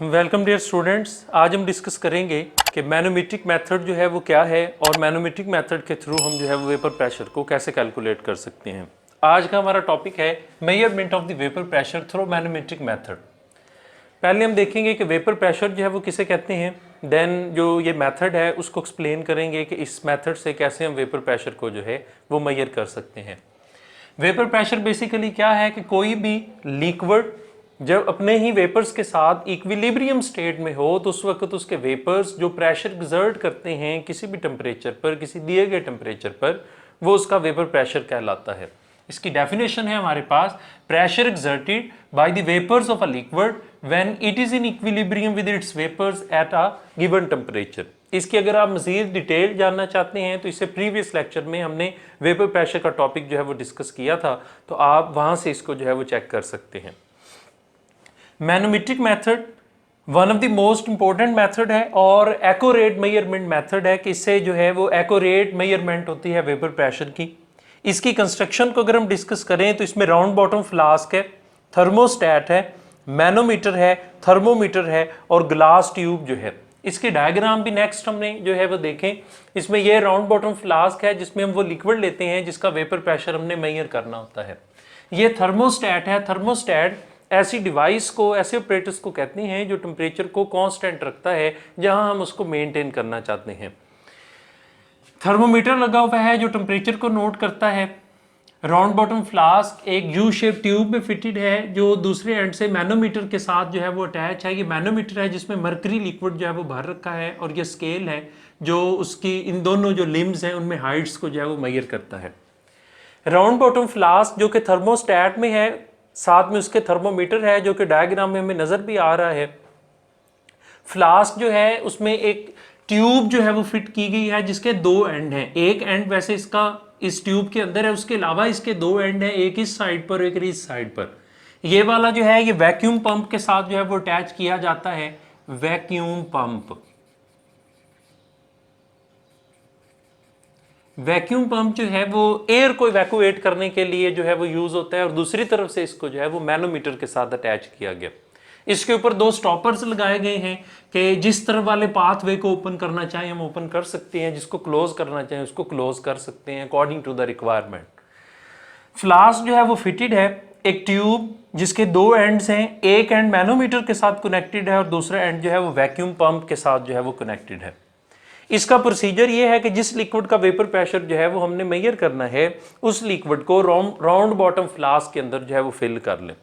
Welcome dear students. आज हम discuss करेंगे कि मैनोमेट्रिक मेथड जो है वो क्या है और मैनोमेट्रिक मेथड के थ्रू हम जो है वो वेपर प्रेशर को कैसे कैलकुलेट कर सकते हैं। आज का हमारा टॉपिक है measurement of the vapour pressure through manometric method. पहले हम देखेंगे कि वेपर प्रेशर जो है वो किसे कहते हैं, देन जो ये मेथड है उसको एक्सप्लेन करेंगे कि इस मेथड से कैसे हम वेपर प्रेशर को जो है वो मेजर कर सकते हैं। वेपर प्रेशर बेसिकली क्या है कि कोई भी लिक्विड जब अपने ही वेपर्स के साथ इक्विलिब्रियम स्टेट में हो तो उस वक्त उसके वेपर्स जो प्रेशर एक्सर्ट करते हैं किसी भी टेम्परेचर पर, किसी दिए गए टेम्परेचर पर, वो उसका वेपर प्रेशर कहलाता है। इसकी डेफिनेशन है हमारे पास, pressure exerted by the vapours of a liquid when it is in equilibrium with its vapours at a given temperature. इसकी अगर आप मजीद डिटेल जानना चाहते हैं तो इससे प्रीवियस लेक्चर में हमने वेपर प्रेशर का टॉपिक जो है वो डिस्कस किया था, तो आप वहां से इसको जो है वो चेक कर सकते हैं। Manometric method one of the most important method है और एक्यूरेट मेजरमेंट मेथड है कि इससे जो है वो एक्यूरेट मेजरमेंट होती है वेपर प्रेशर की। इसकी कंस्ट्रक्शन को अगर हम डिस्कस करें तो इसमें राउंड बॉटम फ्लास्क है, थर्मोस्टेट है, मैनोमीटर है, थर्मोमीटर है और ग्लास ट्यूब जो है। इसके डायग्राम भी नेक्स्ट हमने जो है वो देखें। इसमें ये राउंड बॉटम फ्लास्क है जिसमें हम वो लिक्विड लेते हैं जिसका वेपर प्रेशर हमने मेजर करना होता है। ये थर्मोस्टेट है। थर्मोस्टेट ऐसी डिवाइस को, ऐसे ऑपरेटर्स को कहते हैं जो टेम्परेचर को कांस्टेंट रखता है जहां हम उसको मेंटेन करना चाहते हैं। थर्मोमीटर लगा हुआ है जो टेम्परेचर को नोट करता है। राउंड बॉटम फ्लास्क एक यू शेप ट्यूब में फिटेड है जो दूसरे एंड से मैनोमीटर के साथ जो है वो अटैच है। ये मैनोमीटर है जिसमें मर्करी लिक्विड जो है वो भर रखा है और ये स्केल है जो उसकी इन दोनों जो लिम्स हैं उनमें हाइट्स को जो है वो मेजर करता है। राउंड बॉटम फ्लास्क जो कि थर्मोस्टेट में है, साथ में उसके थर्मोमीटर है जो कि डायग्राम में हमें नजर भी आ रहा है। फ्लास्क जो है उसमें एक ट्यूब जो है वो फिट की गई है जिसके दो एंड हैं। एक एंड वैसे इसका इस ट्यूब के अंदर है, उसके अलावा इसके दो एंड हैं, एक इस साइड पर एक इस साइड पर। ये वाला जो है ये वैक्यूम पंप के साथ जो है वो अटैच किया जाता है। वैक्यूम पंप, वैक्यूम पंप जो है वो एयर को इवैक्यूएट करने के लिए जो है वो यूज होता है और दूसरी तरफ से इसको जो है वो मैनोमीटर के साथ अटैच किया गया। इसके ऊपर दो स्टॉपर्स लगाए गए हैं कि जिस तरफ वाले पाथवे को ओपन करना चाहें हम ओपन कर सकते हैं, जिसको क्लोज करना चाहें उसको क्लोज कर सकते हैं according to the requirement. Flask जो है वो फिटेड है एक ट्यूब जिसके दो एंड्स हैं, एक एंड मैनोमीटर के साथ कनेक्टेड है और दूसरा एंड जो है वो वैक्यूम पंप के साथ जो है वो कनेक्टेड है। इसका प्रोसीजर ये है कि जिस लिक्विड का वेपर प्रेशर जो है वो हमने मेजर करना है उस लिक्विड को राउंड बॉटम फ्लास्क के अंदर जो है वो फिल कर लें।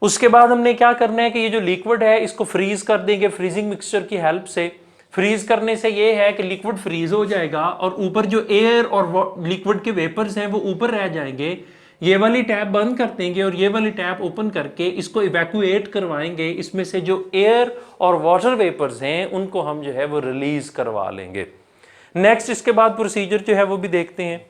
उसके बाद हमने क्या करना है कि ये जो लिक्विड है इसको फ्रीज कर देंगे फ्रीजिंग मिक्सचर की हेल्प से। फ्रीज करने से ये है कि लिक्विड फ्रीज हो जाएगा और ऊपर जो एयर और लिक्विड के वेपर्स हैं वो ऊपर रह जाएंगे। ये वाली टैप बंद कर देंगे और ये वाली टैप ओपन करके इसको इवैक्यूएट करवाएंगे। इसमें से जो एयर और वाटर वेपर्स हैं उनको हम जो है वो रिलीज करवा लेंगे। नेक्स्ट इसके बाद प्रोसीजर जो है वो भी देखते हैं।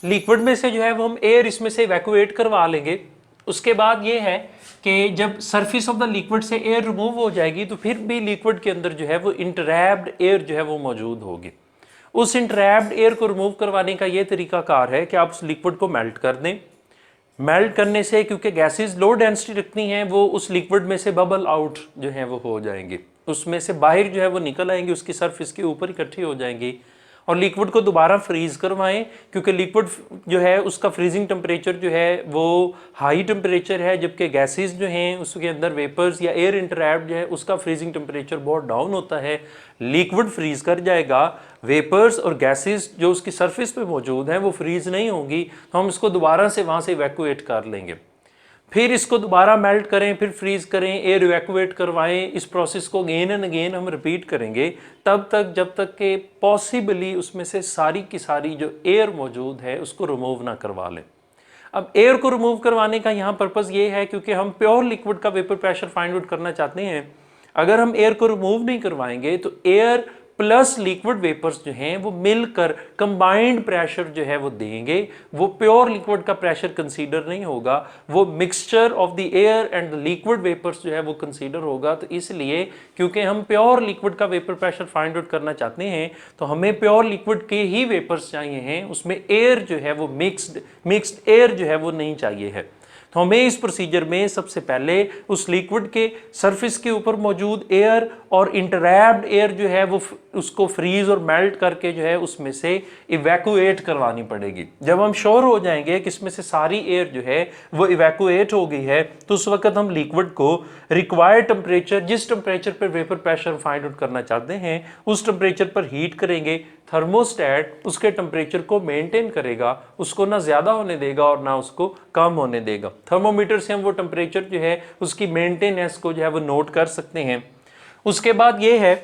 लिक्विड में से जो है वो हम एयर इसमें से इवैक्यूएट करवा लेंगे। उसके बाद ये है कि जब सरफेस ऑफ द लिक्विड से एयर रिमूव हो जाएगी तो फिर भी लिक्विड के अंदर जो है वो इंटरैप्ड एयर जो है वो मौजूद होगी। उस इंटरैप्ड एयर को रिमूव करवाने का ये तरीकाकार है कि आप उस लिक्विड को मेल्ट कर दें। मेल्ट करने से क्योंकि गैसेस लो डेंसिटी रखती हैं वो उस लिक्विड में से बबल आउट जो है वो हो जाएंगे, उसमें से बाहर जो है वो निकल आएंगे, उसकी सरफेस के ऊपर इकट्ठी हो जाएंगी। और लिक्विड को दोबारा फ्रीज करवाएं क्योंकि लिक्विड जो है उसका फ्रीजिंग टेम्परेचर जो है वो हाई टेम्परेचर है, जबकि गैसेस जो हैं उसके अंदर वेपर्स या एयर इंटरैप्ट जो है उसका फ्रीजिंग टेम्परेचर बहुत डाउन होता है। लिक्विड फ्रीज कर जाएगा, वेपर्स और गैसेस जो उसकी सरफेस पे मौजूद हैं वो फ्रीज नहीं होंगी, तो हम इसको दोबारा से वहाँ से इवैक्यूएट कर लेंगे। फिर इसको दोबारा मेल्ट करें, फिर फ्रीज करें, एयर इवैक्यूएट करवाएं। इस प्रोसेस को अगेन एंड अगेन हम रिपीट करेंगे तब तक जब तक कि पॉसिबली उसमें से सारी की सारी जो एयर मौजूद है उसको रिमूव ना करवा लें। अब एयर को रिमूव करवाने का यहाँ पर्पज़ ये है क्योंकि हम प्योर लिक्विड का वेपर प्रेशर फाइंड आउट करना चाहते हैं। अगर हम एयर को रिमूव नहीं करवाएंगे तो एयर प्लस लिक्विड वेपर्स जो हैं वो मिलकर कंबाइंड प्रेशर जो है वो देंगे। वो प्योर लिक्विड का प्रेशर कंसीडर नहीं होगा, वो mixture of the air and the liquid vapours जो है वो कंसीडर होगा। तो इसलिए क्योंकि हम प्योर लिक्विड का वेपर प्रेशर फाइंड आउट करना चाहते हैं तो हमें प्योर लिक्विड के ही वेपर्स चाहिए हैं, उसमें एयर जो है वो मिक्स्ड एयर जो है वो नहीं चाहिए है। तो हमें इस प्रोसीजर में सबसे पहले उस लिक्विड के सरफेस के ऊपर मौजूद एयर और इंटरैप्ड एयर जो है वो उसको फ्रीज और मेल्ट करके जो है उसमें से इवैक्यूएट करवानी पड़ेगी। जब हम श्योर हो जाएंगे कि इसमें से सारी एयर जो है वो इवैक्यूएट हो गई है तो उस वक्त हम लिक्विड को रिक्वायर्ड टेम्परेचर, जिस टेम्परेचर पर वेपर प्रेशर फाइंड आउट करना चाहते हैं उस टेम्परेचर पर हीट करेंगे। थर्मोस्टेट उसके टेम्परेचर को मेंटेन करेगा, उसको ना ज्यादा होने देगा और ना उसको कम होने देगा। थर्मोमीटर से हम वो टेम्परेचर जो है उसकी मेंटेनेंस को जो है वो नोट कर सकते हैं। उसके बाद ये है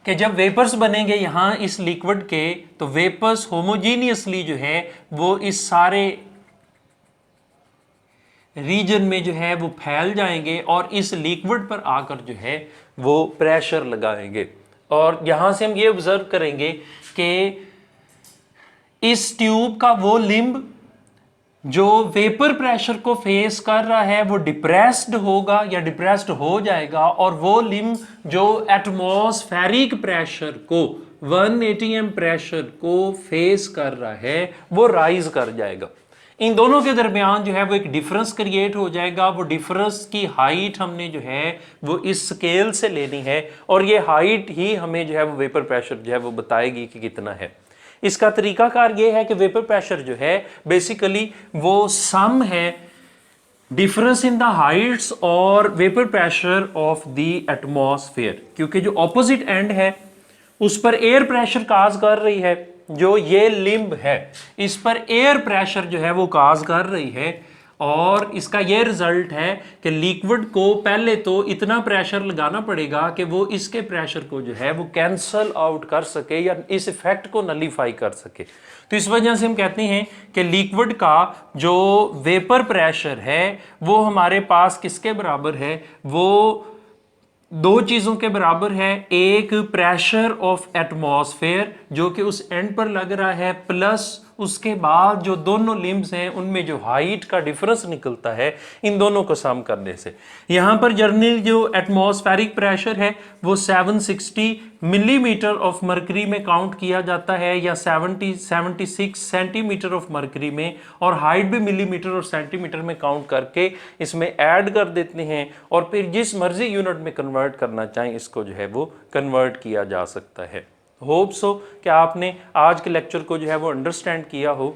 कि जब वेपर्स बनेंगे यहाँ इस लिक्विड के, तो वेपर्स होमोजीनियसली जो है वो इस सारे रीजन में जो है वो फैल जाएंगे और इस लिक्विड पर आकर जो है वो प्रेशर लगाएंगे। और यहां से हम ये ऑब्जर्व करेंगे कि इस ट्यूब का वो लिम्ब जो वेपर प्रेशर को फेस कर रहा है वो डिप्रेस्ड होगा या डिप्रेस्ड हो जाएगा, और वो लिम्ब जो एटमॉस्फेरिक प्रेशर को 180 एम प्रेशर को फेस कर रहा है वो राइज कर जाएगा। इन दोनों के दरमियान जो है वो एक डिफरेंस क्रिएट हो जाएगा। वो डिफरेंस की हाइट हमने जो है वो इस स्केल से लेनी है और ये हाइट ही हमें जो है वो वेपर प्रेशर जो है वो बताएगी कि कितना है। इसका तरीकाकार ये है कि वेपर प्रेशर जो है बेसिकली वो सम है डिफरेंस इन द हाइट्स और vapour pressure of the atmosphere, क्योंकि जो ऑपोजिट एंड है उस पर एयर प्रेशर काज कर रही है, जो ये लिम्ब है इस पर एयर प्रेशर जो है वो काज कर रही है, और इसका ये रिजल्ट है कि लिक्विड को पहले तो इतना प्रेशर लगाना पड़ेगा कि वो इसके प्रेशर को जो है वो कैंसल आउट कर सके या इस इफेक्ट को नलीफाई कर सके। तो इस वजह से हम कहते हैं कि लिक्विड का जो वेपर प्रेशर है वो हमारे पास किसके बराबर है, वो दो चीजों के बराबर है। एक प्रेशर ऑफ एटमॉस्फेयर जो कि उस एंड पर लग रहा है, प्लस उसके बाद जो दोनों लिम्ब्स हैं उनमें जो हाइट का डिफरेंस निकलता है, इन दोनों को सम करने से यहां पर जर्नल जो एटमॉस्फेरिक प्रेशर है वो 760 मिलीमीटर ऑफ मरकरी में काउंट किया जाता है या 76 सेंटीमीटर ऑफ मरकरी में, और हाइट भी मिलीमीटर और सेंटीमीटर में काउंट करके इसमें ऐड कर देते हैं और फिर जिस मर्जी यूनिट में कन्वर्ट करना चाहें इसको जो है वो कन्वर्ट किया जा सकता है। होप सो कि आपने आज के लेक्चर को जो है वो अंडरस्टैंड किया हो।